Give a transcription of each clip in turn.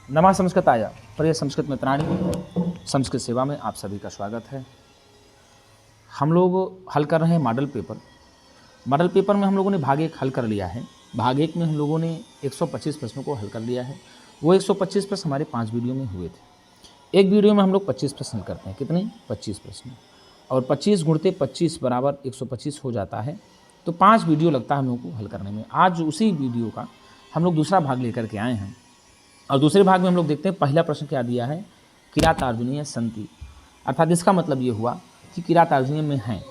नमः संस्कृताय प्रिय संस्कृत मित्राणि, संस्कृत सेवा में आप सभी का स्वागत है। हम लोग हल कर रहे हैं मॉडल पेपर। मॉडल पेपर में हम लोगों ने भाग 1 हल कर लिया है। भाग 1 में हम लोगों ने 125 प्रश्नों को हल कर लिया है। वो 125 प्रश्न हमारे 5 वीडियो में हुए थे। एक वीडियो में हम लोग 25 प्रश्न करते हैं। कितने? 25 प्रश्न। और 25 गुणते 25 बराबर 125 हो जाता है। तो 5 वीडियो लगता है हम लोग को हल करने में। आज उसी वीडियो का हम लोग दूसरा भाग लेकर के आए हैं। और दूसरे भाग में हम लोग देखते हैं पहला प्रश्न क्या दिया है, किरातार्जुनीय संति, अर्थात इसका मतलब ये हुआ कि किरातार्जुनीय में हैं।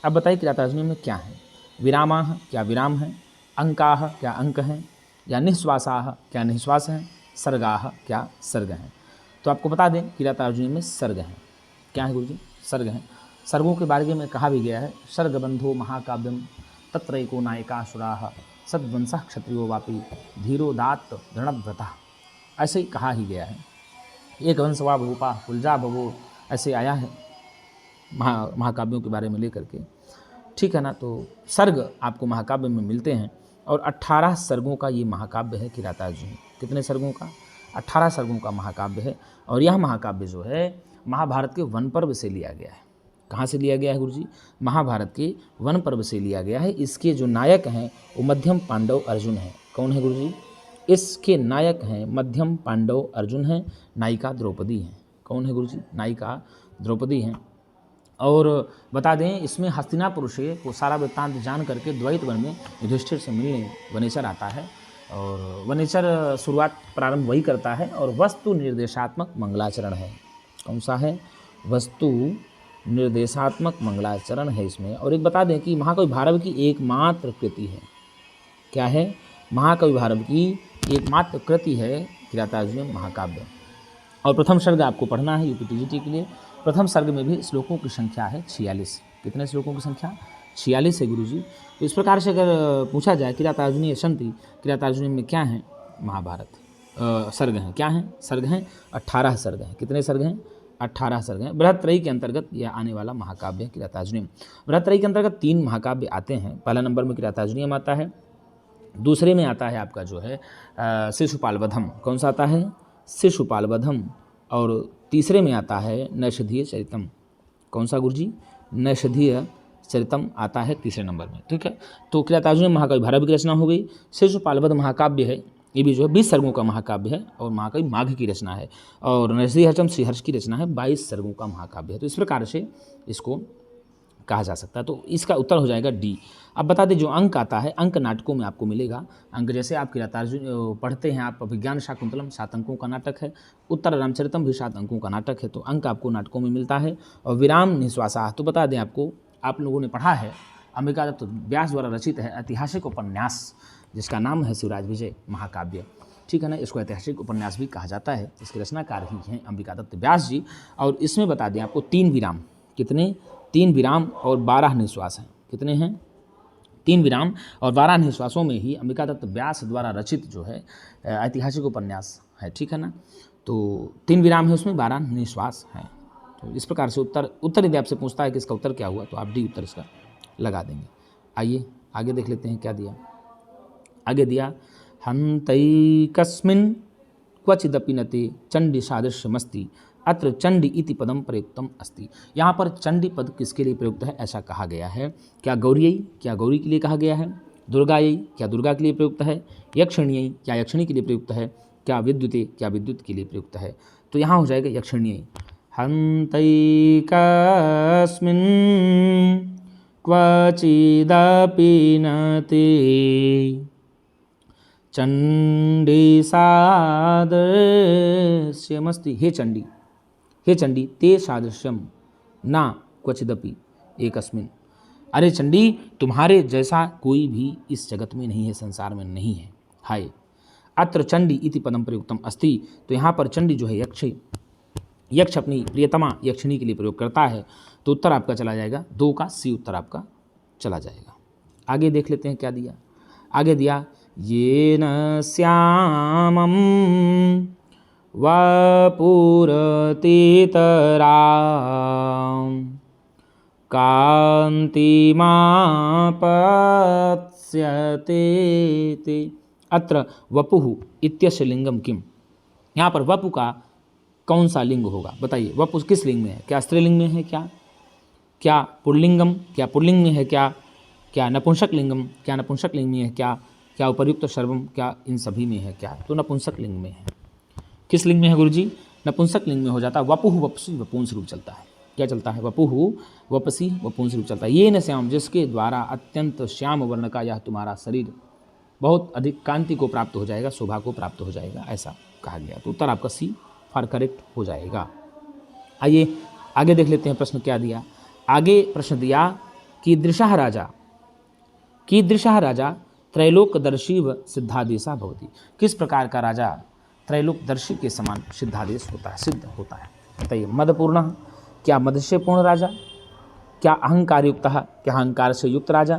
अब बताइए किरातार्जुनीय में क्या है। विरामाः क्या विराम है, अंकाः क्या अंक हैं, या निःश्वासाः क्या निःश्वास हैं, सर्गाः क्या सर्ग हैं। तो आपको बता दें किरातार्जुनीय में सर्ग हैं। क्या है गुरुजी? सर्ग हैं। सर्गों के बारे में कहा भी गया है, सर्गबंधो महाकाव्यम तत्रैको नायकासुराः सद्वंशः क्षत्रियो वापि धीरोदात्त दृढ़व्रतः, ऐसे ही कहा ही गया है। एक वंशवा भूपा कुलजा भवो, ऐसे आया है महाकाव्यों के बारे में लेकर के, ठीक है ना। तो सर्ग आपको महाकाव्य में मिलते हैं और 18 सर्गों का ये महाकाव्य है किरातार्जुनीय। कितने सर्गों का? 18 सर्गों का महाकाव्य है। और यह महाकाव्य जो है महाभारत के वन पर्व से लिया गया है। कहाँ से लिया गया है गुरुजी? महाभारत के वन पर्व से लिया गया है। इसके जो नायक हैं वो मध्यम पांडव अर्जुन हैं। कौन है गुरुजी? इसके नायक हैं मध्यम पांडव अर्जुन हैं, नायिका द्रौपदी हैं। कौन है गुरुजी? नायिका द्रौपदी हैं। और बता दें इसमें हस्तिनापुर से वो सारा वृत्तांत जान करके द्वैत वन में युधिष्ठिर से मिलने वनेचर आता है। और वनेचर शुरुआत प्रारंभ वही करता है और वस्तु निर्देशात्मक मंगलाचरण है। कौन सा है? वस्तु निर्देशात्मक मंगलाचरण है इसमें। और एक बता दें कि महाकवि भारव की एकमात्र कृति है। क्या है? महाकवि भारव की एकमात्र कृति है किरातार्जुनीय महाकाव्य। और प्रथम सर्ग आपको पढ़ना है यूपीटीजीटी के लिए। प्रथम सर्ग में भी श्लोकों की संख्या है 46। कितने श्लोकों की संख्या? 46 है गुरुजी। तो इस प्रकार से अगर पूछा जाए किरातार्जुनीय संति, किरातार्जुनीय में क्या है? महाभारत सर्ग हैं। क्या हैं? सर्ग हैं 18 सर्ग हैं। कितने सर्ग हैं? 18 सर्ग हैं। बृहत्त्रयी के अंतर्गत यह आने वाला महाकाव्य है किरातार्जुनीय। बृहत्त्रयी के अंतर्गत 3 महाकाव्य आते हैं। पहला नंबर में किरातार्जुनीय आता है, दूसरे में आता है आपका जो है शिशुपाल वधम। कौन सा आता है? शिशुपाल वधम। और तीसरे में आता है नैषधीय चरितम। कौन सा गुरुजी? नैषधीय चरितम आता है तीसरे नंबर में, ठीक है। तो किरातार्जुनीय महाकवि भारव की रचना हो गई। शिशुपाल वध महाकाव्य है, ये भी जो है 20 सर्गों का महाकाव्य है और महाकवि माघ की रचना है। और नैषधीय चरितम श्रीहर्ष की रचना है, 22 सर्गों का महाकाव्य है। तो इस प्रकार से इसको कहा जा सकता है। तो इसका उत्तर हो जाएगा डी। अब बता दें जो अंक आता है, अंक नाटकों में आपको मिलेगा। अंक जैसे आप किरातार्जुनीय पढ़ते हैं, आप अभिज्ञान शाकुंतलम 7 अंकों का नाटक है, उत्तर रामचरितम भी 7 अंकों का नाटक है। तो अंक आपको नाटकों में मिलता है। और विराम निःश्वासा, तो बता दें आपको, आप लोगों ने पढ़ा है, अंबिका दत्त व्यास द्वारा रचित है ऐतिहासिक उपन्यास जिसका नाम है शिवराज विजय महाकाव्य, ठीक है ना। इसको ऐतिहासिक उपन्यास भी कहा जाता है। इसके रचनाकार ही हैं अंबिका दत्त व्यास जी। और इसमें बता दें आपको 3 विराम। कितने? 3 विराम और 12 निःश्वास हैं। कितने हैं? 3 विराम और 12 निःश्वासों में ही अंबिका दत्त व्यास द्वारा रचित जो है ऐतिहासिक उपन्यास है, ठीक है ना। तो 3 विराम है उसमें, 12 निःश्वास हैं। तो इस प्रकार से उत्तर यदि आपसे पूछता है कि इसका उत्तर क्या हुआ, तो आप डी उत्तर इसका लगा देंगे। आइए आगे देख लेते हैं क्या दिया। आगे दिया हन्तैकस्मिन् क्वचिदपि नते चंडी सादृश्यमस्ति अत्र चंडी इति पदम प्रयुक्तम अस्ति। यहाँ पर चंडी पद किसके लिए प्रयुक्त है ऐसा कहा गया है? क्या गौरीयई, क्या गौरी के लिए कहा गया है? दुर्गायई, क्या दुर्गा के लिए प्रयुक्त है? यक्षिण्यई, क्या यक्षिणी के लिए प्रयुक्त है? क्या विद्युते, क्या विद्युत के लिए प्रयुक्त है? तो यहाँ हो जाएगा यक्षिण्यई। हन्तैकस्मिन् क्वचिदपि नते चंडी सादृश्यमस्ति। हे चंडी, हे चंडी ते सादृश्यम ना क्वचिदपि एकस्मिन। अरे चंडी, तुम्हारे जैसा कोई भी इस जगत में नहीं है, संसार में नहीं है। हाय अत्र चंडी इति पदम प्रयुक्तम अस्ति। तो यहाँ पर चंडी जो है यक्ष अपनी प्रियतमा यक्षिणी के लिए प्रयोग करता है। तो उत्तर आपका चला जाएगा 2 का सी उत्तर आपका चला जाएगा। आगे देख लेते हैं क्या दिया। आगे दिया येन श्यामं वपुरतीतरां कान्तिमापत्स्यते ते। अत्र वपुः इत्यस्य लिंगं किम्? यहाँ पर वपु का कौन सा लिंग होगा बताइए, वपु किस लिंग में है? क्या स्त्रीलिंग में है? क्या पुल्लिंगम? क्या पुल्लिंग में है? क्या नपुंसक लिंगम? क्या नपुंसक लिंग में है? क्या उपर्युक्त सर्वम? क्या इन सभी में है? क्या तो नपुंसक लिंग में है। किस लिंग में है गुरुजी? नपुंसक लिंग में हो जाता है। वपुः वपसी वपुंस रूप चलता है। क्या चलता है? वपुः वपसी वपुंस रूप चलता है। ये न श्याम, जिसके द्वारा अत्यंत श्याम वर्ण का यह तुम्हारा शरीर बहुत अधिक कांति को प्राप्त हो जाएगा, शोभा को प्राप्त हो जाएगा, ऐसा कहा गया। तो उत्तर आपका सी फॉर करेक्ट हो जाएगा। आइए आगे देख लेते हैं प्रश्न क्या दिया। आगे प्रश्न दिया कीदृशः राजा त्रैलोकदर्शीव सिद्धादेशा भवति। किस प्रकार का राजा त्रैलोकदर्शी के समान सिद्धादेश होता है, सिद्ध होता है? बताइए। मदपूर्ण, क्या मद से पूर्ण राजा? क्या अहंकार युक्त, क्या अहंकार से युक्त राजा?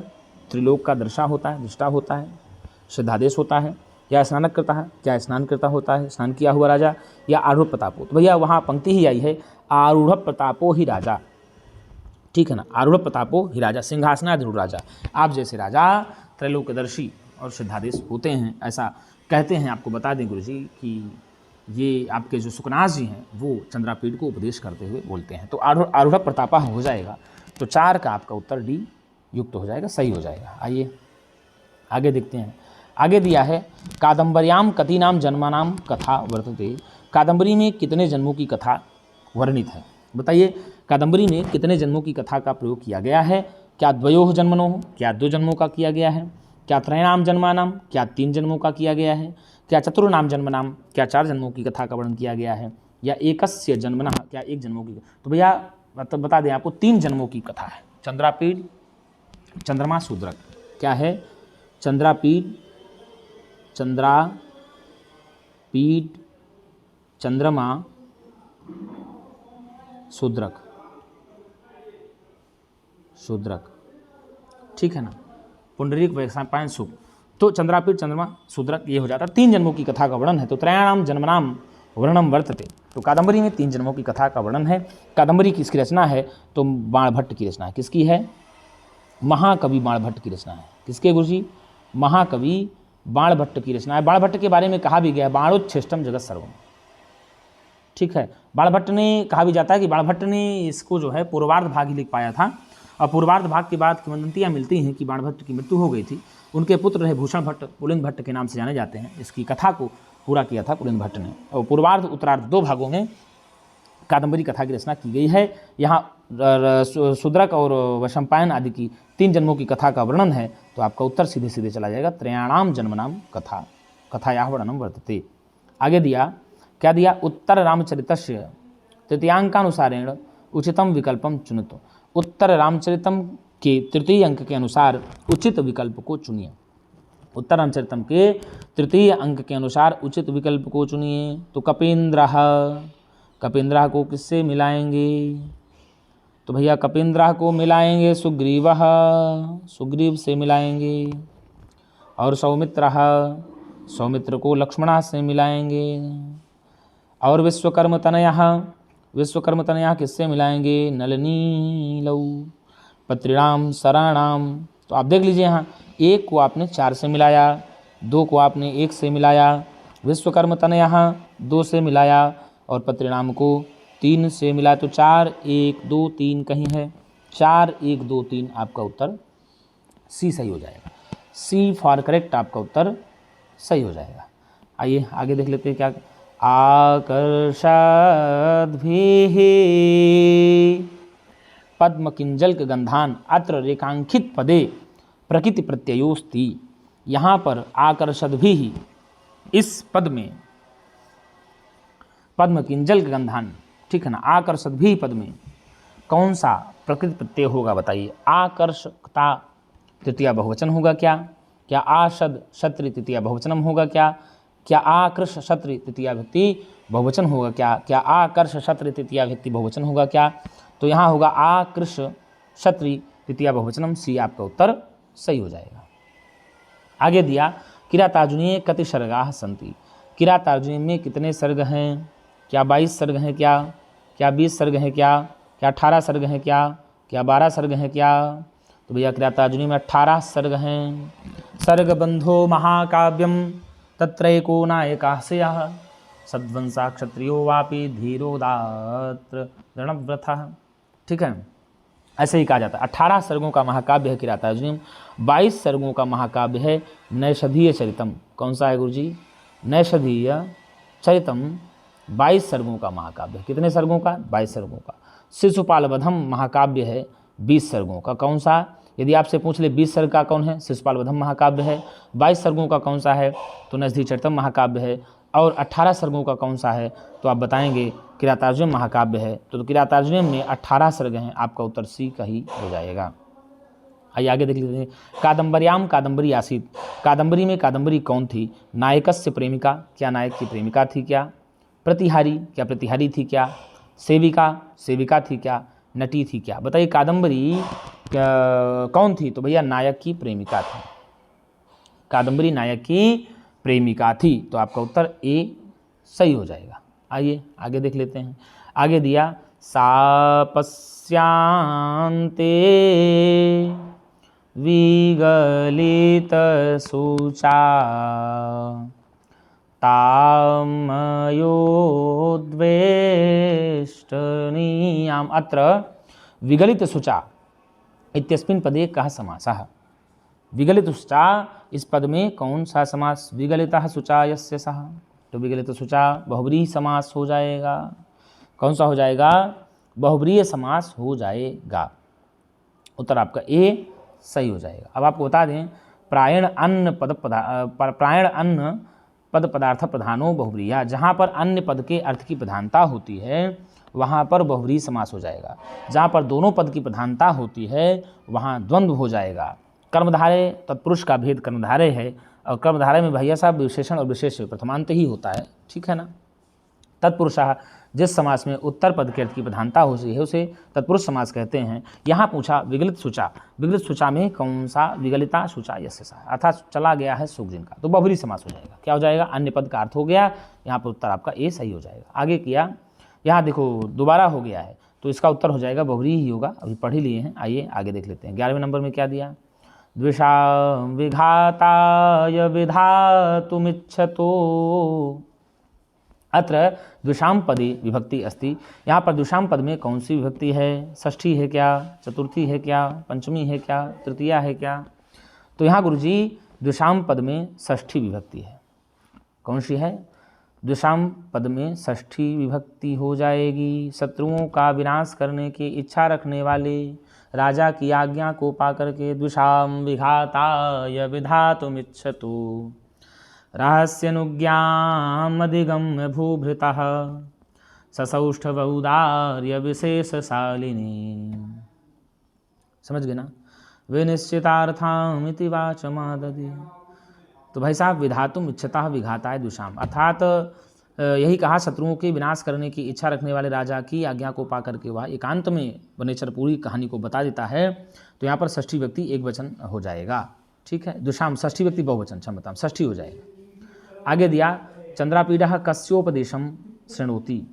त्रिलोक का दर्शा होता है, दृष्टा होता है, सिद्धादेश होता है, या स्नान करता है, क्या स्नान करता होता है, स्नान किया हुआ राजा, या आरूढ़ प्रतापो? तो भैया वहाँ पंक्ति ही आई है, आरूढ़ प्रतापो ही राजा, ठीक है ना, आरूढ़ प्रतापो ही राजा, सिंहासनारूढ़ राजा। आप जैसे राजा त्रैलोकदर्शी और सिद्धादेश होते हैं, ऐसा कहते हैं। आपको बता दें गुरुजी कि ये आपके जो सुकनाथ जी हैं वो चंद्रापीठ को उपदेश करते हुए बोलते हैं। तो आरूढ़ प्रतापा हो जाएगा, तो 4 का आपका उत्तर डी युक्त हो जाएगा, सही हो जाएगा। आइए आगे देखते हैं। आगे दिया है कादम्बर्याम कतीनाम जन्मानाम कथा वर्तते। कादम्बरी में कितने जन्मों की कथा वर्णित है? बताइए, कादम्बरी में कितने जन्मों की कथा का प्रयोग किया गया है? क्या द्वयोः जन्मनोः, क्या 2 जन्मों का किया गया है? क्या त्रयणाम जन्मानाम, क्या 3 जन्मों का किया गया है? क्या चतुर्नाम जन्मनाम, क्या 4 जन्मों की कथा का वर्णन किया गया है? या एकस्य जन्मनः, क्या 1 जन्मों की? तो भैया बता दें आपको 3 जन्मों की कथा है। चंद्रापीठ, चंद्रमा, शूद्रक। क्या है? चंद्रापीठ, चंद्रमा, शूद्रक, ठीक है ना, पुंडरीक वैशंपायन शुभ। तो चंद्रापीठ, चंद्रमा, शूद्रक, ये हो जाता है। 3 जन्मों की कथा का वर्णन है। तो त्रयाणाम जन्मनाम वर्णनम वर्तते। तो कादम्बरी में 3 जन्मों की कथा का वर्णन है। कादम्बरी किसकी रचना है? तो बाणभट्ट की रचना है। किसकी है? महाकवि बाणभट्ट की रचना है। किसके गुरुजी? महाकवि बाणभट्ट की रचना है। बाणभट्ट के बारे में कहा भी गया है बाणोच्छिष्टम जगत सर्वम, ठीक है। बाणभट्ट ने, कहा भी जाता है कि बाणभट्ट ने इसको जो है पूर्वार्ध भाग ही लिख पाया था, और पूर्वार्ध भाग के बाद किंवदंतियाँ मिलती हैं कि बाणभट्ट की मृत्यु हो गई थी। उनके पुत्र रहे भूषण भट्ट, पुलिंद भट्ट के नाम से जाने जाते हैं। इसकी कथा को पूरा किया था पुलिंद भट्ट ने। और पूर्वार्ध उत्तरार्ध 2 भागों में कादम्बरी कथा की रचना की गई है। यहाँ शूद्रक और वैशंपायन आदि की 3 जन्मों की कथा का वर्णन है। तो आपका उत्तर सीधे सीधे चला जाएगा, त्रयाणाम जन्मनाम कथायाः वर्णनम वर्तते। आगे दिया, क्या दिया? उत्तर रामचरितस्य तृतीयांकानुसारेण उचितम विकल्पम चुनतो। उत्तर रामचरितम के 3य अंक के अनुसार उचित विकल्प को चुनिए। उत्तर रामचरितम के 3य अंक के अनुसार उचित विकल्प को चुनिए। तो कपींद्रः को किससे मिलाएंगे? तो भैया कपींद्रः को मिलाएंगे सुग्रीव से मिलाएंगे। और सौमित्र को लक्ष्मणा से मिलाएंगे। और विश्वकर्म तनया किससे मिलाएंगे? नलनीलौ। पत्रिणाम सराणाम। तो आप देख लीजिए, यहाँ 1 को आपने 4 से मिलाया, 2 को आपने 1 से मिलाया, विश्वकर्म तनया 2 से मिलाया, और पत्रिणाम को 3 से मिला। तो 4 1 2 3 कहीं है, 4 1 2 3 आपका उत्तर सी सही हो जाएगा। सी फॉर करेक्ट आपका उत्तर सही हो जाएगा। आइए आगे देख लेते हैं क्या। आकर्षाद्भिः पद्मकिंजल्क गंधान अत्र रेखांकित पदे प्रकृति प्रत्ययोस्ति। यहाँ पर आकर्षद्भिः, इस पद में पद्मकिंजल्क गंधान, ठीक है ना, आकर्षद्भिः पद में कौन सा प्रकृति प्रत्यय होगा? बताइए। आकर्षकता तृतीया बहुवचन होगा क्या? क्या आशद शत्रु तृतीया बहुवचनम होगा क्या? क्या आकृष शत्रु तृतीया विभक्ति बहुवचन होगा क्या? क्या आकर्ष शत्रु तृतीया विभक्ति बहुवचन होगा क्या? तो यहाँ होगा आकृष शत्रु तृतीया बहुवचनम। सी आपका उत्तर सही हो जाएगा। आगे दिया किरातार्जुनीय कति सर्गाः सन्ति। किरातार्जुनी में कितने सर्ग हैं? क्या 22 सर्ग हैं क्या? क्या 20 सर्ग हैं क्या? क्या 18 सर्ग हैं क्या? क्या 12 सर्ग हैं क्या? तो भैया किरातार्जुनी में 18 सर्ग हैं। सर्गबंधो महाकाव्यम तत्रैको नायकास्यः सद्वंशा क्षत्रियो वापि धीरोदात्र दृढ़व्रतः। ठीक है, ऐसे ही कहा जाता है। 18 सर्गों का महाकाव्य है किरातार्जुनीयम। 22 सर्गों का महाकाव्य है नैषधीय चरितम। कौन सा है गुरुजी? नैषधीय चरितम 22 सर्गों का महाकाव्य है। कितने सर्गों का? 22 सर्गों का। शिशुपाल वधम महाकाव्य है 20 सर्गों का। कौन सा? यदि आपसे पूछ ले 20 सर्ग का कौन है? शिशुपाल वधम महाकाव्य है। 22 सर्गों का कौन सा है? तो नैषधीय चरितम महाकाव्य है। और 18 सर्गों का कौन सा है? तो आप बताएंगे किरातार्जुनीयम महाकाव्य है। तो किरातार्जुनीयम में 18 सर्ग हैं, आपका उत्तर सी का ही हो जाएगा। आइए आगे देख लेते हैं। कादम्बर्याम कादम्बरी आसीत। कादम्बरी में कादम्बरी कौन थी? नायकस्य प्रेमिका, क्या नायक की प्रेमिका थी क्या? प्रतिहारी, क्या प्रतिहारी थी क्या? सेविका, सेविका थी क्या? नटी थी क्या? बताइए कादम्बरी कौन थी? तो भैया नायक की प्रेमिका थी। कादम्बरी नायक की प्रेमिका थी, तो आपका उत्तर ए सही हो जाएगा। आइए आगे देख लेते हैं। आगे दिया सापस्यांते विगलित शुचा तामयोद्वेष्टनीयाम। अत्र विगलित शुचा इत्यस्मिन् पदे कः समासः? विगलित शुचा, इस पद में कौन सा समास? विगलितः शुचा यस्य सः। तो विगलित शुचा बहुब्रीहि समास हो जाएगा। कौन सा हो जाएगा? बहुब्रीहि समास हो जाएगा। उत्तर आपका ए सही हो जाएगा। अब आपको बता दें प्रायण अन्न पद पदार्थ प्रधानो बहुब्रीहा। जहाँ पर अन्य पद के अर्थ की प्रधानता होती है वहाँ पर बहुब्रीहि समास हो जाएगा। जहाँ पर दोनों पद की प्रधानता होती है वहाँ द्वंद्व हो जाएगा। कर्मधारय तत्पुरुष का भेद कर्मधारय है, और कर्मधारय में भैया साहब विशेषण और विशेष प्रथमांत ही होता है। ठीक है ना। तत्पुरुषः, जिस समास में उत्तर पद के अर्थ की प्रधानता होती है उसे तत्पुरुष समास कहते हैं। यहाँ पूछा विगलित शुचा, विगलित शुचा में कौन सा? विगलिता शुचा यस्य सः, अर्थात चला गया है सुख जिनका, तो बहुब्रीहि समास हो जाएगा। क्या हो जाएगा? अन्य पद का अर्थ हो गया। यहाँ पर उत्तर आपका ए सही हो जाएगा। आगे किया, यहाँ देखो दोबारा हो गया है, तो इसका उत्तर हो जाएगा बहुब्रीहि ही होगा। अभी पढ़ ही लिए हैं। आइए आगे देख लेते हैं। 11वें नंबर में क्या दिया? द्विषां विघाताय विधातुमिच्छतो। अत्र द्विषां पदे विभक्ति अस्ति। यहाँ पर द्विषां पद में कौन सी विभक्ति है? षष्ठी है क्या? चतुर्थी है क्या? पंचमी है क्या? तृतीया है क्या? तो यहाँ गुरुजी द्विषां पद में षष्ठी विभक्ति है। कौन सी है? द्विषां पद में षष्ठी विभक्ति हो जाएगी। शत्रुओं का विनाश करने की इच्छा रखने वाले राजा की आज्ञा को पाकर के द्विषां विघाताय विधातुमिच्छतु रहस्यनुज्ञामधिगम्य भूभृतः ससौष्ठवौदार्य विशेषशालिनी। समझ गए ना? विनिश्चितार्थामिति वाचमादधि। तो भाई साहब विधातुम इच्छतः विघाताय द्विषाम, अर्थात यही कहा शत्रुओं के विनाश करने की इच्छा रखने वाले राजा की आज्ञा को पाकर के वह एकांत में वनेचर पूरी कहानी को बता देता है। तो यहाँ पर षष्ठी व्यक्ति एक वचन हो जाएगा। ठीक है, द्विषाम षष्ठी व्यक्ति बहुवचन, क्षमताम षष्ठी हो जाएगा। आगे दिया चंद्रापीडः कस्योपदेशम शृणोति।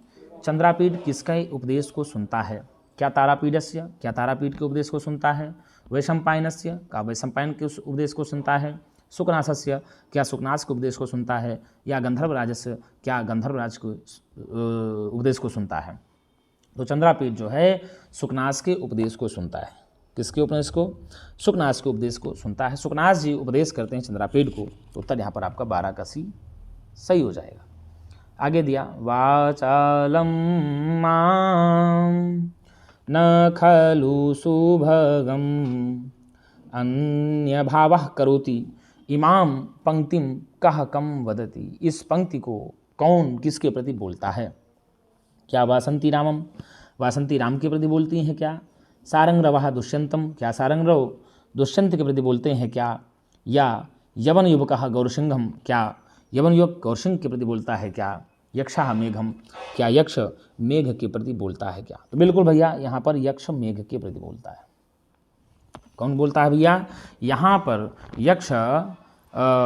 चंद्रापीड किसके उपदेश को सुनता है? क्या तारापीडस्य, क्या तारापीड के उपदेश को सुनता है? वैशंपायनस्य, का वैशंपायन के उपदेश को सुनता है? सुकनासस्य, क्या सुकनास के उपदेश को सुनता है? या गंधर्वराजस्य, क्या गंधर्वराज के उपदेश को सुनता है? तो चंद्रापीड जो है सुकनास के उपदेश को सुनता है। किसके उपदेश को? सुकनास के उपदेश को सुनता है। सुकनास जी उपदेश करते हैं चंद्रापीड को। तो उत्तर यहाँ पर आपका 12 का सी सही हो जाएगा। आगे दिया वाचालम माम न खलु सुभगम अन्य भावः करोति इमाम पंक्तिम कह कम वदति। इस पंक्ति को कौन किसके प्रति बोलता है? क्या वासंती रामम, वासंती राम के प्रति बोलती हैं क्या? सारंगरवः दुष्यंतम, क्या सारंगरव दुष्यंत के प्रति बोलते हैं क्या? या यवन युवकः गौरसिंहम, क्या यवन युवक गौरसिंह के प्रति बोलता है क्या? यक्षः मेघम, क्या यक्ष मेघ के प्रति बोलता है क्या? तो बिल्कुल भैया यहाँ पर यक्ष मेघ के प्रति बोलता है। कौन बोलता है भैया? यहाँ पर यक्ष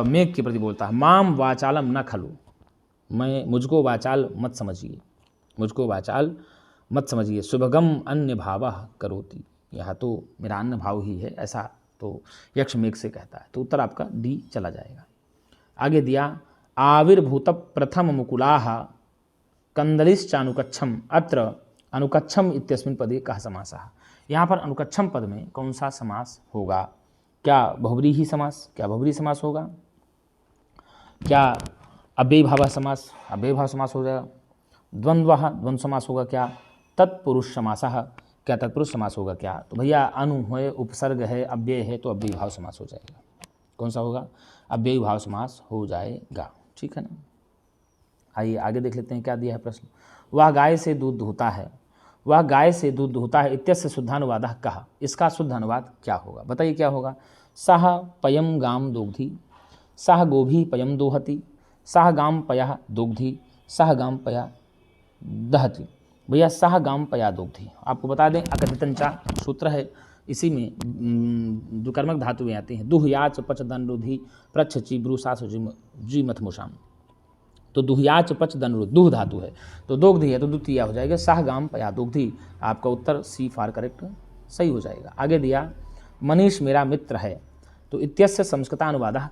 मेघ के प्रति बोलता है। माम वाचालम न खलु, मैं मुझको वाचाल मत समझिए, मुझको वाचाल मत समझिए। शुभगम अन्य भावः करोति, यह तो मेरा अन्य भाव ही है, ऐसा तो यक्ष मेघ से कहता है। तो उत्तर आपका डी चला जाएगा। आगे दिया आविर्भूत प्रथम मुकुलाः कंदलिश्चानुकच्छम अत्र अनुकच्छम इत्यस्मिन् पदे कः समासः। यहाँ पर अनुकच्छम पद में कौन सा समास होगा? क्या बहुव्रीहि समास? क्या बहुव्रीहि समास होगा? क्या अव्ययीभावः समास? अव्ययीभाव समास हो जाएगा। द्वंद्वः द्वंद्व समास होगा क्या? तत्पुरुष समासः? क्या तत्पुरुष समास होगा क्या? तो भैया अनु है, उपसर्ग है, अव्यय है, तो अव्ययीभाव समास हो जाएगा। कौन सा होगा? अव्ययीभाव समास हो जाएगा। ठीक है ना। आइए आगे देख लेते हैं क्या दिया है प्रश्न। वह गाय से दूध दुहता है, वह गाय से दूध दुहता है इत्यस्य शुद्धानुवादः कः। इसका शुद्ध अनुवाद क्या होगा? बताइए क्या होगा। सः पयम गाम दोग्धी, सः गोभी पयम दोहति, सः गाम पयः दोग्धी, सः गाम पया दहति। भैया सः गाम पया दोग्धी आपको बता दें अकथितंचा सूत्र है, इसी में दुकर्मक धातुएं आती हैं। दुह याच पच दंडुधि प्रच्छ चिब्रू सासु जी मथमुषाम। तो दुहयाच पच दंडु दुह धातु है, तो दोग्धी है तो द्वितीय हो जाएगा। सह गाम पया दोग्धी आपका उत्तर सी फॉर करेक्ट सही हो जाएगा। आगे दिया मनीष मेरा मित्र है, तो इत्यस्य संस्कृतानुवादः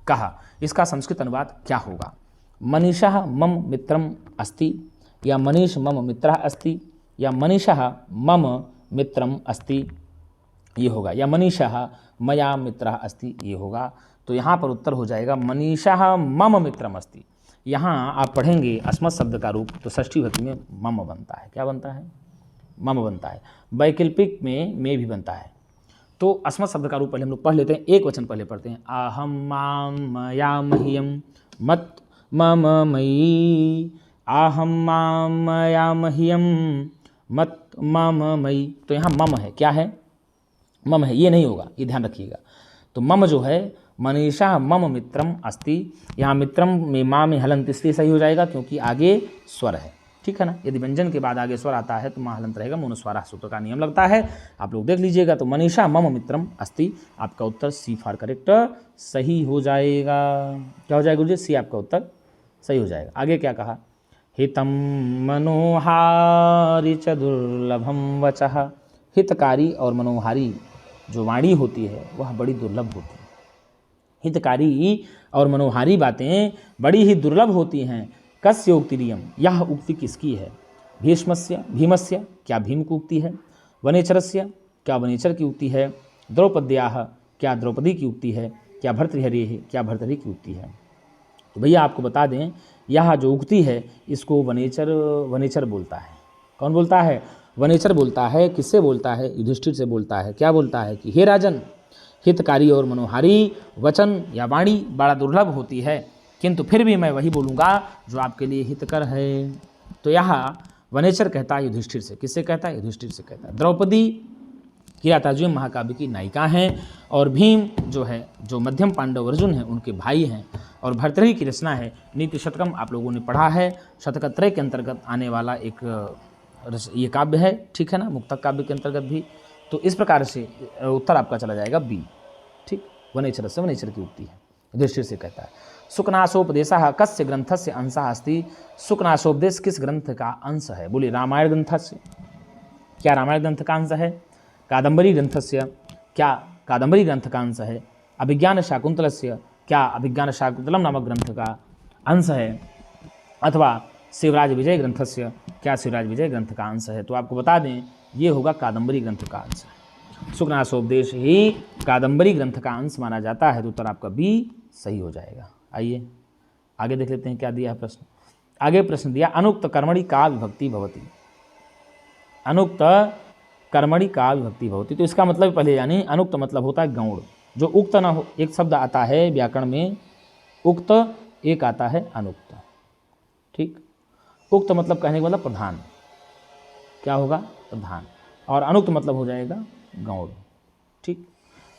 कहा। इसका संस्कृत अनुवाद क्या होगा? मनीषः मम मित्रम अस्ति, या मनीष मम मित्रः अस्ति, या मनीषः मम मित्रम अस्ति ये होगा, या मनीषः मया मित्रः अस्ति ये होगा। तो यहाँ पर उत्तर हो जाएगा मनीषः मम मित्रम अस्ति। यहाँ आप पढ़ेंगे अस्मत् शब्द का रूप, तो षष्ठी विभक्ति में मम बनता है। क्या बनता है? मम बनता है। वैकल्पिक में भी बनता है। तो अस्मत् शब्द का रूप पहले हम लोग पढ़ लेते हैं, एक वचन पहले पढ़ते हैं। अहम माम मया मह्यम मत मम मयि, अहम माम मया मह्यम मत मम मयि। तो यहाँ मम है, क्या है? मम है, ये नहीं होगा, ये ध्यान रखिएगा। तो मम जो है मनीषा मम मित्रम अस्ति, यहाँ मित्रम में माँ में हलंत इसलिए सही हो जाएगा क्योंकि आगे स्वर है। ठीक है ना। यदि व्यंजन के बाद आगे स्वर आता है तो माँ हलंत रहेगा, मोनुस्वारा सूत्र का नियम लगता है, आप लोग देख लीजिएगा। तो मनीषा मम मित्रम अस्ति आपका उत्तर सी फॉर करेक्ट सही हो जाएगा। क्या हो जाएगा गुरुजी? सी आपका उत्तर सही हो जाएगा। आगे क्या कहा? हितम मनोहारी च दुर्लभम वचः। हितकारी और मनोहारी जो वाणी होती है वह बड़ी दुर्लभ होती है। हितकारी और मनोहारी बातें बड़ी ही दुर्लभ होती हैं। कस्य उक्तिरियम, यह उक्ति किसकी है? भीष्मस्य भीमस्य, क्या भीम की उक्ति है? वनेचरस्य, क्या वनेचर की उक्ति है? द्रौपद्याः, क्या द्रौपदी की उक्ति है? क्या भर्तृहरि, क्या भर्तृहरि की उक्ति है? तो भैया आपको बता दें यह जो उक्ति है इसको वनेचर बोलता है। कौन बोलता है? वनेचर बोलता है। किससे बोलता है? युधिष्ठिर से बोलता है। क्या बोलता है कि हे राजन, हितकारी और मनोहारी वचन या वाणी बड़ा दुर्लभ होती है, किंतु फिर भी मैं वही बोलूँगा जो आपके लिए हितकर है। तो यहाँ वनेचर कहता है युधिष्ठिर से। किससे कहता है? युधिष्ठिर से कहता है। द्रौपदी किरातार्जुनीय महाकाव्य की नायिका हैं, और भीम जो है जो मध्यम पांडव अर्जुन हैं उनके भाई हैं, और भर्तृहरि की रचना है नीति शतकम, आप लोगों ने पढ़ा है, शतकत्रय के अंतर्गत आने वाला एक ये काव्य है। ठीक है ना, मुक्तक काव्य के अंतर्गत भी। तो इस प्रकार से उत्तर आपका चला जाएगा बी। ठीक, वनेचर से वनेचर की उक्ति है, युधिष्ठिर से कहता है। सुकनासोपदेशः कस्य ग्रंथस्य अंशः अस्ति। सुकनासोपदेश किस ग्रंथ का अंश है? बोलिए रामायण ग्रंथ से। क्या रामायण ग्रंथ का अंश है? कादम्बरी ग्रंथस्य, क्या कादम्बरी ग्रंथ का अंश है? अभिज्ञान शाकुंतलस्य, क्या अभिज्ञान शाकुंतलम नामक ग्रंथ का अंश है? अथवा शिवराज विजय ग्रंथस्य, क्या शिवराज विजय ग्रंथ का अंश है? तो आपको बता दें ये होगा कादम्बरी ग्रंथ का अंश है। सुकनासोपदेश ही कादम्बरी ग्रंथ का अंश माना जाता है, तो उत्तर आपका बी सही हो जाएगा। आइए आगे देख लेते हैं क्या दिया है प्रश्न। आगे प्रश्न दिया अनुक्त कर्मणि का विभक्ति भवति। अनुक्त कर्मणि का विभक्ति भवति, तो इसका मतलब पहले यानी अनुक्त मतलब होता है गौण, जो उक्त ना हो। एक शब्द आता है व्याकरण में उक्त, एक आता है अनुक्त। ठीक, उक्त मतलब कहने का मतलब प्रधान, क्या होगा? प्रधान। और अनुक्त मतलब हो जाएगा गौण। ठीक,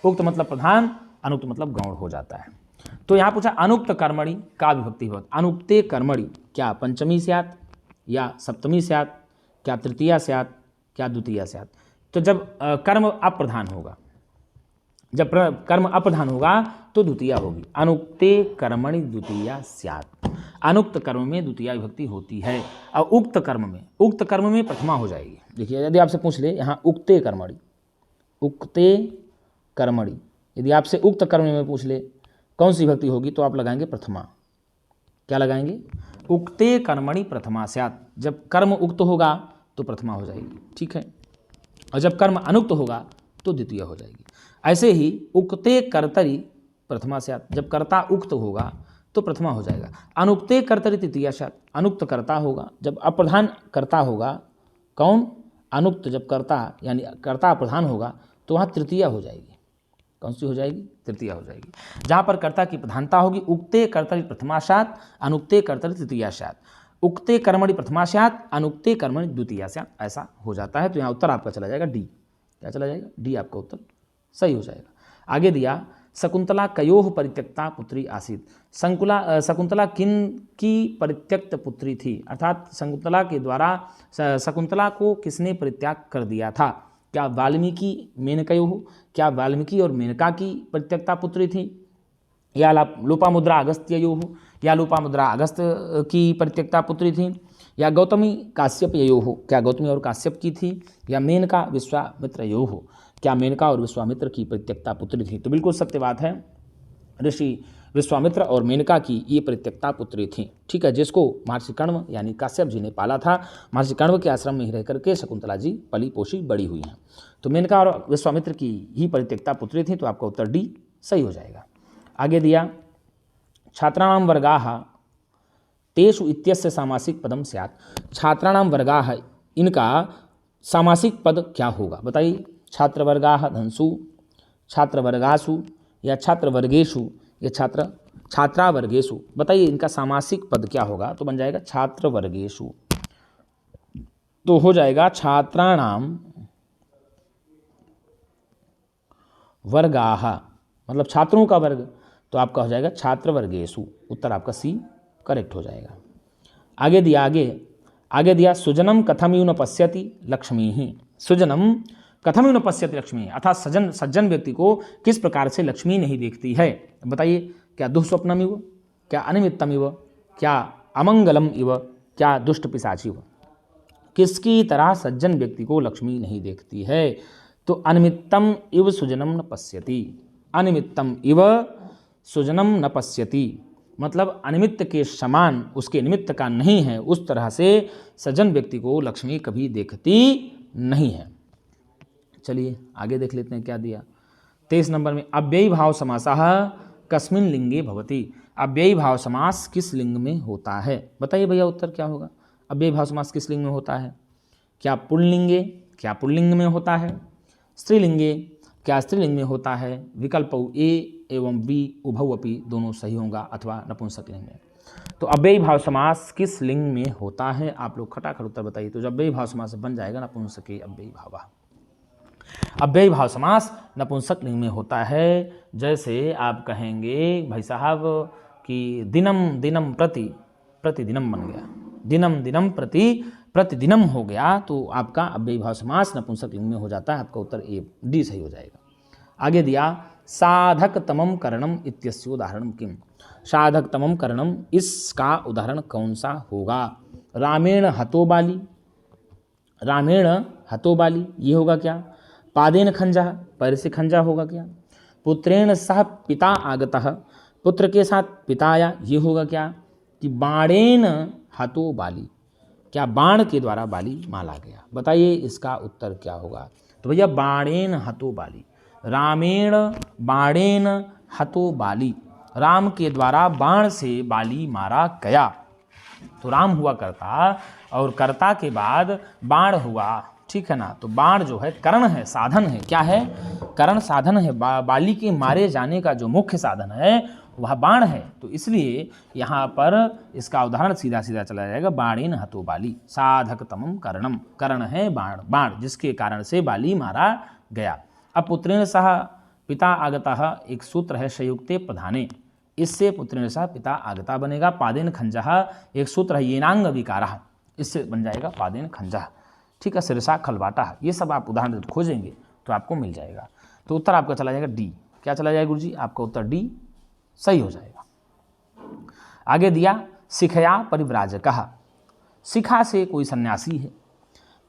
उक्त मतलब प्रधान, अनुक्त मतलब गौण हो जाता है। तो यहाँ पूछा अनुक्त कर्मणि का विभक्ति भवति। अनुक्ते कर्मणि क्या पंचमी स्यात् या सप्तमी स्यात्, क्या तृतीया स्यात्, क्या द्वितीया स्यात्? तो जब कर्म अप्रधान होगा, जब कर्म अप्रधान होगा तो द्वितीया होगी। अनुक्ते कर्मणि द्वितीया स्यात्। अनुक्त कर्म में द्वितीया विभक्ति होती है, और उक्त कर्म में प्रथमा हो जाएगी। देखिए यदि आपसे पूछ ले यहाँ उक्ते कर्मणि, उक्ते कर्मणि, यदि आपसे उक्त कर्म में पूछ ले कौन सी विभक्ति होगी, तो आप लगाएंगे प्रथमा। क्या लगाएंगे? उक्ते कर्मणि प्रथमा स्यात्, जब कर्म उक्त होगा तो प्रथमा हो जाएगी, ठीक है, और जब कर्म अनुक्त होगा तो द्वितीय हो जाएगी। ऐसे ही उक्ते कर्तरि प्रथमा स्यात्, जब कर्ता उक्त होगा तो प्रथमा हो जाएगा। अनुक्ते कर्तरि तृतीया स्यात्, अनुक्त कर्ता होगा, जब अप्रधान कर्ता होगा, कौन, अनुक्त, जब कर्ता यानी कर्ता अप्रधान होगा तो वहाँ तृतीया हो जाएगी। कौन सी हो जाएगी, तृतीया हो जाएगी। जहाँ पर कर्ता की प्रधानता होगी, उक्ते कर्तरि प्रथमा स्यात्, अनुक्ते कर्तरि तृतीया स्यात्, उक्ते कर्मणि प्रथमा स्यात्, अनुक्ते कर्मणि द्वितीया स्यात्, ऐसा हो जाता है। तो यहाँ उत्तर आपका चला जाएगा डी। क्या चला जाएगा, डी आपका उत्तर सही हो जाएगा। आगे दिया शकुंतला कयोः परित्यक्ता पुत्री आसीत्, शकुंतला किन की परित्यक्त पुत्री थी, अर्थात शकुंतला के द्वारा शकुंतला को किसने परित्याग कर दिया था। क्या वाल्मीकि मेनकयोः, क्या वाल्मीकि और मेनका की परित्यक्ता पुत्री थी, या लोपामुद्रा अगस्त्ययोः, या लोपामुद्रा अगस्त की परित्यक्ता पुत्री थी, या गौतमी काश्यप ययोः, क्या गौतमी और काश्यप की थी, या मेनका विश्वामित्र योः, क्या मेनका और विश्वामित्र की परित्यक्ता पुत्री थी। तो बिल्कुल सत्य बात है, ऋषि विश्वामित्र और मेनका की ये परित्यक्ता पुत्री थी, ठीक है, जिसको महर्षि कण्व यानी काश्यप जी ने पाला था। महर्षि कण्व के आश्रम में ही रह करके शकुंतला जी पली पोषी बड़ी हुई हैं। तो मेनका और विश्वामित्र की ही परित्यक्ता पुत्री थी, तो आपका उत्तर डी सही हो जाएगा। आगे दिया छात्राणां वर्गाः तेषु इत्यस्य सामासिक पदम स्यात्, छात्राणां वर्गाः, इनका सामासिक पद क्या होगा, बताइए। छात्रवर्गाः धनसु, छात्रवर्गासु, या छात्रवर्गेषु, या छात्रावर्गेषु, बताइए इनका सामासिक पद क्या होगा। तो बन जाएगा छात्रवर्गेषु, तो हो जाएगा छात्राणां वर्गाः, मतलब छात्रों का वर्ग, तो आपका हो जाएगा छात्रवर्गेषु, उत्तर आपका सी करेक्ट हो जाएगा। आगे दिया सुजनम कथमिव न पश्यति लक्ष्मी, सुजनम कथमिव न पश्यति लक्ष्मी, अर्थात सज्जन व्यक्ति को किस प्रकार से लक्ष्मी नहीं देखती है, बताइए। क्या दुःस्वप्नम इव, क्या अनिमित्तम इव, क्या अमंगलम इव, क्या दुष्ट पिशाचिव, किसकी तरह सज्जन व्यक्ति को लक्ष्मी नहीं देखती है। तो अनिमित्तम इव सुजनम न पश्यति, अनिमित्तम इव सुजनम न पश्यति, मतलब अनिमित्त के समान, उसके निमित्त का नहीं है, उस तरह से सज्जन व्यक्ति को लक्ष्मी कभी देखती नहीं है। चलिए आगे देख लेते हैं क्या दिया। 23 नंबर में अव्ययी भाव समासः कस्मिन् लिंगे भवति, अव्ययी भाव समास किस लिंग में होता है, बताइए भैया उत्तर क्या होगा। अव्ययी भाव समास किस लिंग में होता है, क्या पुल्लिंगे, क्या पुल्लिंग में होता है, स्त्रीलिंगे, क्या स्त्रीलिंग में होता है, विकल्प ए एवं बी उभौ अपि दोनों सही होगा, अथवा नपुंसक लिंग में। तो अव्ययी भाव समास किस लिंग में होता है, आप लोग खटाखट उत्तर बताइए। तो जब अव्ययी भाव समास बन जाएगा नपुंसके अव्ययी भाव, अव्ययी भाव समास नपुंसक लिंग में होता है। जैसे आप कहेंगे भाई साहब कि दिनम दिनम प्रति प्रतिदिनम बन गया, दिनम दिनम प्रति प्रतिदिनम हो गया, तो आपका अव्ययी भाव समास नपुंसक लिंग में हो जाता है। आपका उत्तर ए डी सही हो जाएगा। आगे दिया साधकतमं करणम इत्यस्य उदाहरणम किम, साधकतमं करणम, इसका उदाहरण कौन सा होगा। रामेण हतो बाली, रामेण हतो बाली ये होगा क्या। पादेन खंजा, पैर से खंजा होगा क्या। पुत्रेण सह पिता आगतः, पुत्र के साथ पिता आया, ये होगा क्या। कि बाणेन हतो बाली, क्या बाण के द्वारा बाली मारा गया, बताइए इसका उत्तर क्या होगा। तो भैया बाणेन हतो बाली, रामेण बाणेन हतो बाली, राम के द्वारा बाण से बाली मारा गया। तो राम हुआ करता और कर्ता के बाद बाण हुआ, ठीक है ना। तो बाण जो है करण है, साधन है, क्या है, करण साधन है। बाली के मारे जाने का जो मुख्य साधन है वह बाण है। तो इसलिए यहाँ पर इसका उदाहरण सीधा सीधा चला जाएगा, बाणेन हतो बाली, साधकतमं करणम, करण है बाण, बाण जिसके कारण से बाली मारा गया। अब पुत्रेण सह पिता आगतः, एक सूत्र है संयुक्ते प्रधाने, इससे पुत्रेण सह पिता आगता बनेगा। पादेन खंजः एक सूत्र है येनांग विकारः, इससे बन जाएगा पादेन खंजः, ठीक है। सिरसा खलबाटा, ये सब आप उदाहरण खोजेंगे तो आपको मिल जाएगा। तो उत्तर आपका चला जाएगा डी। क्या चला जाएगा गुरुजी, आपका उत्तर डी सही हो जाएगा। आगे दिया शिखया परिव्राजकः, शिखा से कोई सन्यासी है।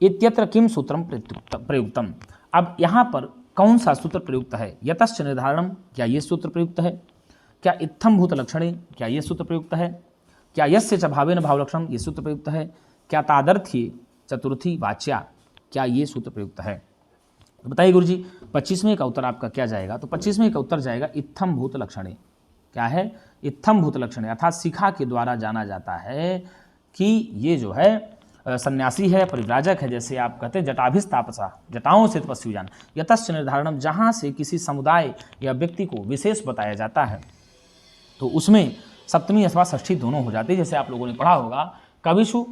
इत्यत्र किम सूत्रम प्रयुक्तम, अब यहाँ पर कौन सा सूत्र प्रयुक्त है। यतश्च निर्धारणम, क्या ये सूत्र प्रयुक्त है। क्या इत्थम भूत लक्षणे, क्या ये सूत्र प्रयुक्त है। क्या यस्य च भावेन भावलक्षण ये सूत्र प्रयुक्त है? क्या तादर्थ्य चतुर्थी वाच्या क्या ये सूत्र प्रयुक्त है? तो बताइए गुरुजी 25वें का उत्तर आपका क्या जाएगा? तो 25वें का उत्तर जाएगा इत्थम भूत लक्षणे। क्या है? इत्थम भूत लक्षणे, अर्थात शिखा के द्वारा जाना जाता है कि ये जो है सन्यासी है, परिव्राजक है, जैसे आप कहते हैं जटाभिस्तापसा, जटाओं से तपस्वी जान, यतश्च निर्धारणम, जहाँ से किसी समुदाय या व्यक्ति को विशेष बताया जाता है तो उसमें सप्तमी अथवा षष्ठी दोनों हो जाती है। जैसे आप लोगों ने पढ़ा होगा कविषु,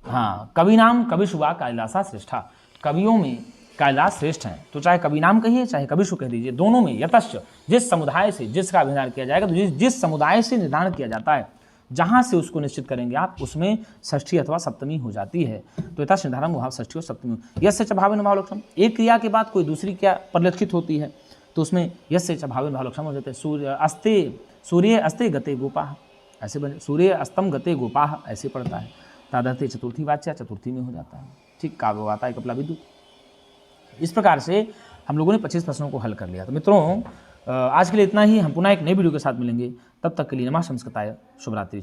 हाँ, कवि नाम कविषु वा कैलासा श्रेष्ठा, कवियों में कैलाश श्रेष्ठ हैं। तो चाहे कवि नाम कहिए चाहे कविषु कह दीजिए, दोनों में यतश्च, जिस समुदाय से जिसका निर्धारण किया जाएगा, तो जिस समुदाय से निर्धारण किया जाता है, जहाँ से उसको निश्चित करेंगे आप, उसमें षष्ठी अथवा सप्तमी हो जाती है। तो यथाश्च निर्धारण भाव षष्ठी और सप्तमी। यस्य च भावेन भावलक्षणम, एक क्रिया के बाद कोई दूसरी क्रिया परिलक्षित होती है तो उसमें यस्य च भावेन भावलक्षणम हो जाते हैं। सूर्य अस्ते गते गोपाः, ऐसे बने, सूर्य अस्तम गते गोपाः ऐसे पढ़ता है। तादर्थ्य चतुर्थी वाच्या, चतुर्थी में हो जाता है। ठीक, काव्य आता है कपिला विद्युत। इस प्रकार से हम लोगों ने 25 प्रश्नों को हल कर लिया। तो मित्रों आज के लिए इतना ही। हम पुनः एक नई वीडियो के साथ मिलेंगे, तब तक के लिए नमः संस्कृताय, शुभ रात्रि।